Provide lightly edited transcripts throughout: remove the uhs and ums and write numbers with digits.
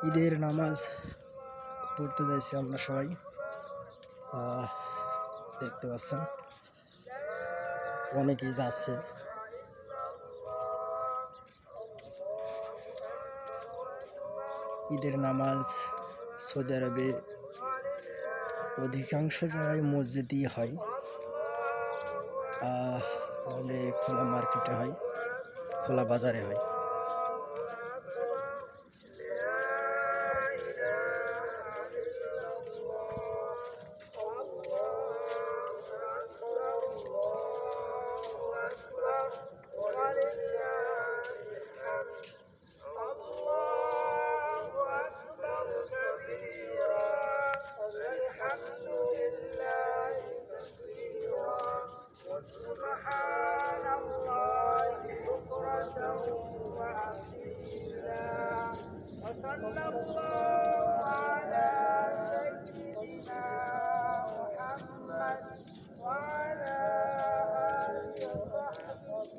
ঈদের নামাজ পড়তে যাইছি আমরা সবাই। দেখতে পাচ্ছেন অনেকেই যাচ্ছে। ঈদের নামাজ সৌদি আরবে অধিকাংশ জায়গায় মসজিদই হয়, নাহলে খোলা মার্কেটে হয়, খোলা বাজারে হয়। سبحان الله بكرة وأصيلا وصلى الله على سيدنا محمد وعلى آله وصحبه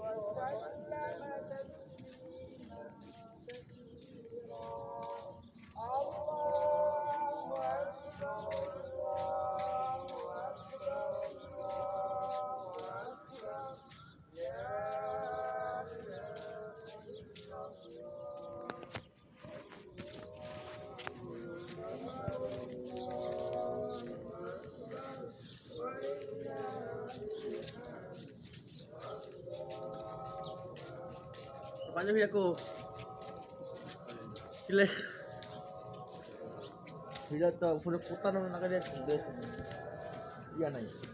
وسلم تسليما كثيرا. الله أكبر الله أكبر الله أكبر لا إله إلا الله. Panjang aku. Gila. Bila tak punya putar nak dia. Iya naik.